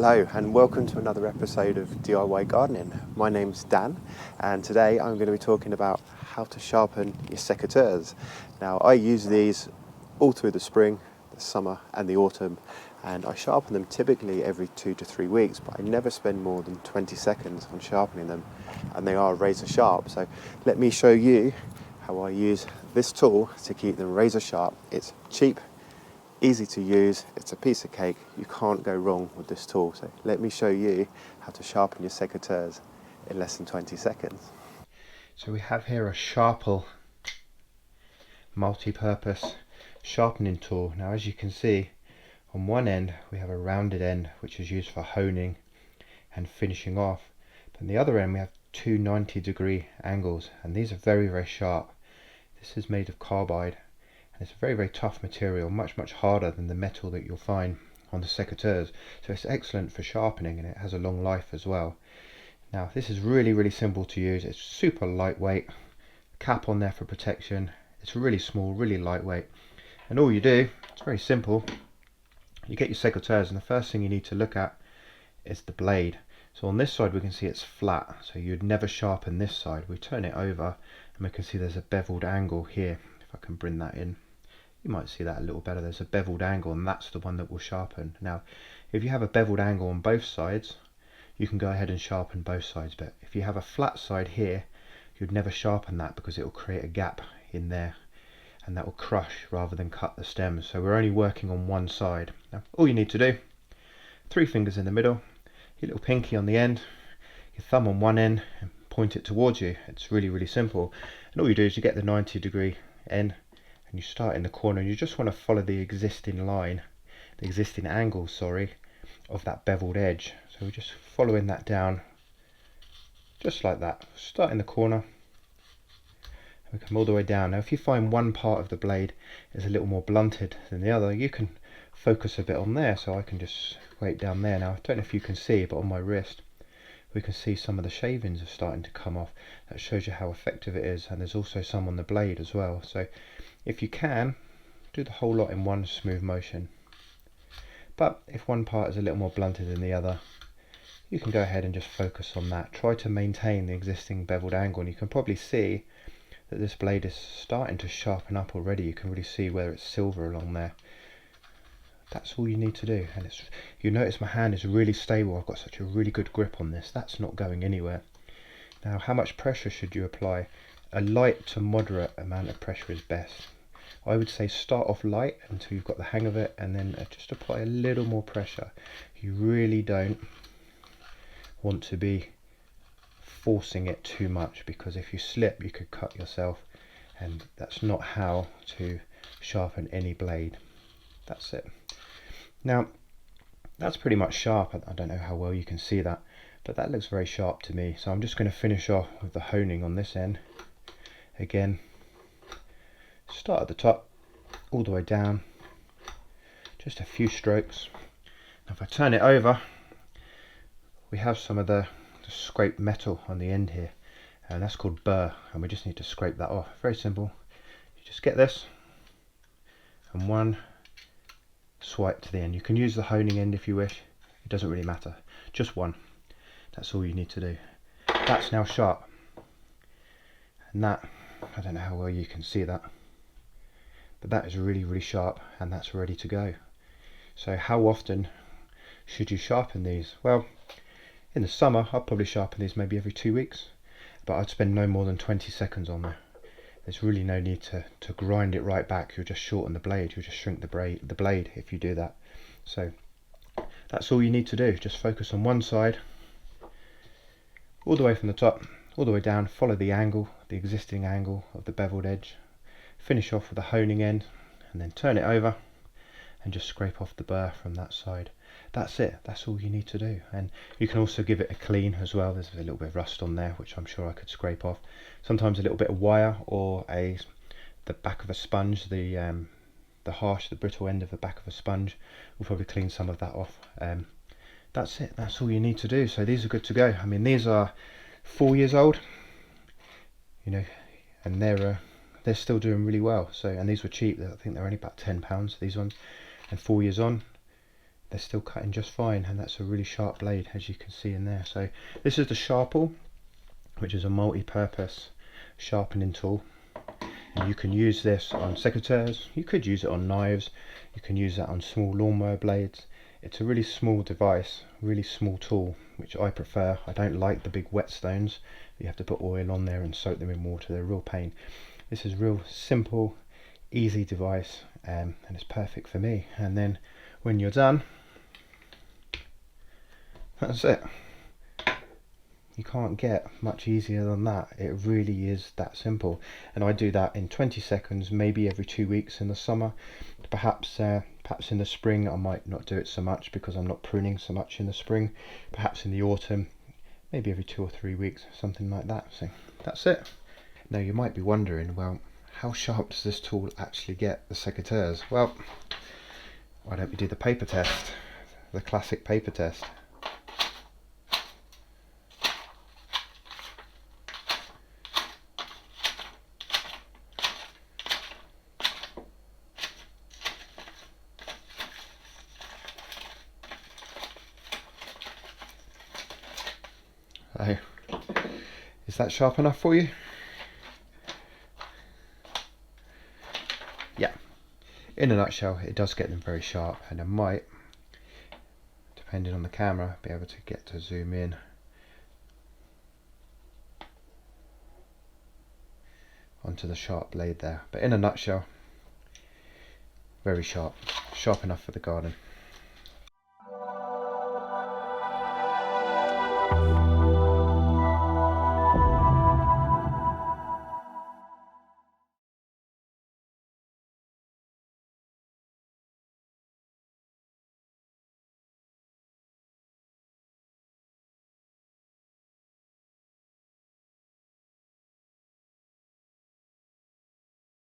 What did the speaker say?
Hello and welcome to another episode of DIY Gardening. My name's Dan and today I'm going to be talking about how to sharpen your secateurs. Now I use these all through the spring, the summer and the autumn, and I sharpen them typically every 2 to 3 weeks, but I never spend more than 20 seconds on sharpening them, and they are razor sharp. So let me show you how I use this tool to keep them razor sharp. It's cheap, easy to use, it's a piece of cake. You can't go wrong with this tool. So let me show you how to sharpen your secateurs in less than 20 seconds. So we have here a Sharpel multi-purpose sharpening tool. Now as you can see, on one end we have a rounded end which is used for honing and finishing off, but on the other end we have two 90-degree angles, and these are very sharp. This is made of carbide and it's a very tough material, much harder than the metal that you'll find on the secateurs, so it's excellent for sharpening and it has a long life as well. Now this is really simple to use. It's super lightweight, cap on there for protection. It's really small, really lightweight, and all you do, it's very simple. You get your secateurs and the first thing you need to look at is the blade. So on this side we can see it's flat, so you'd never sharpen this side. We turn it over and we can see there's a beveled angle here. If I can bring that in, you might see that a little better. There's a beveled angle and that's the one that will sharpen. Now if you have a beveled angle on both sides, you can go ahead and sharpen both sides, but if you have a flat side here, you'd never sharpen that because it will create a gap in there and that will crush rather than cut the stems. So we're only working on one side. Now all you need to do, 3 fingers in the middle, your little pinky on the end, your thumb on one end, and point it towards you. It's really simple, and all you do is you get the 90-degree end and you start in the corner, and you just want to follow the existing line, the existing angle, sorry, of that beveled edge. So we're just following that down just like that. Start in the corner and we come all the way down. Now if you find one part of the blade is a little more blunted than the other, you can focus a bit on there. So I can just wait down there. Now I don't know if you can see, but on my wrist we can see some of the shavings are starting to come off. That shows you how effective it is, and there's also some on the blade as well. So if you can, do the whole lot in one smooth motion. But if one part is a little more blunted than the other, you can go ahead and just focus on that. Try to maintain the existing beveled angle, and you can probably see that this blade is starting to sharpen up already. You can really see where it's silver along there. That's all you need to do, and you notice my hand is really stable. I've got such a really good grip on this. That's not going anywhere. Now how much pressure should you apply? A light to moderate amount of pressure is best. I would say start off light until you've got the hang of it, and then just apply a little more pressure. You really don't want to be forcing it too much, because if you slip you could cut yourself, and that's not how to sharpen any blade. That's it. Now that's pretty much sharp. I don't know how well you can see that, but that looks very sharp to me. So I'm just going to finish off with the honing on this end. Again, start at the top all the way down, just a few strokes. Now if I turn it over, we have some of the scraped metal on the end here, and that's called burr, and we just need to scrape that off. Very simple. You just get this and one swipe to the end. You can use the honing end if you wish, it doesn't really matter, just one. That's all you need to do. That's now sharp, and that, I don't know how well you can see that, but that is really sharp, and that's ready to go. So how often should you sharpen these? Well, in the summer I'll probably sharpen these maybe every 2 weeks, but I'd spend no more than 20 seconds on there. There's really no need to grind it right back. You'll just shorten the blade, you'll just shrink the blade if you do that. So that's all you need to do. Just focus on one side, all the way from the top, all the way down, follow the angle, the existing angle of the beveled edge, finish off with the honing end, and then turn it over and just scrape off the burr from that side. That's it, that's all you need to do. And you can also give it a clean as well. There's a little bit of rust on there which I'm sure I could scrape off. Sometimes a little bit of wire or the back of a sponge, the brittle end of the back of a sponge will probably clean some of that off. That's it, that's all you need to do. So these are good to go. I mean, these are 4 years old, you know, and they're still doing really well. So, and these were cheap. I think they're only about £10, these ones, and 4 years on, they're still cutting just fine, and that's a really sharp blade, as you can see in there. So this is the Sharpel, which is a multi-purpose sharpening tool. And you can use this on secateurs, you could use it on knives, you can use that on small lawnmower blades. It's a really small device, really small tool, which I prefer. I don't like the big whetstones. You have to put oil on there and soak them in water. They're a real pain. This is real simple, easy device, and it's perfect for me. And then when you're done, that's it. You can't get much easier than that. It really is that simple. And I do that in 20 seconds, maybe every 2 weeks in the summer. Perhaps in the spring I might not do it so much because I'm not pruning so much in the spring. Perhaps in the autumn, maybe every 2 or 3 weeks, something like that. So that's it. Now you might be wondering, well, how sharp does this tool actually get the secateurs? Well, why don't we do the paper test, the classic paper test. So, is that sharp enough for you? Yeah. In a nutshell, it does get them very sharp, and I might, depending on the camera, be able to get to zoom in onto the sharp blade there. But in a nutshell, very sharp. Sharp enough for the garden.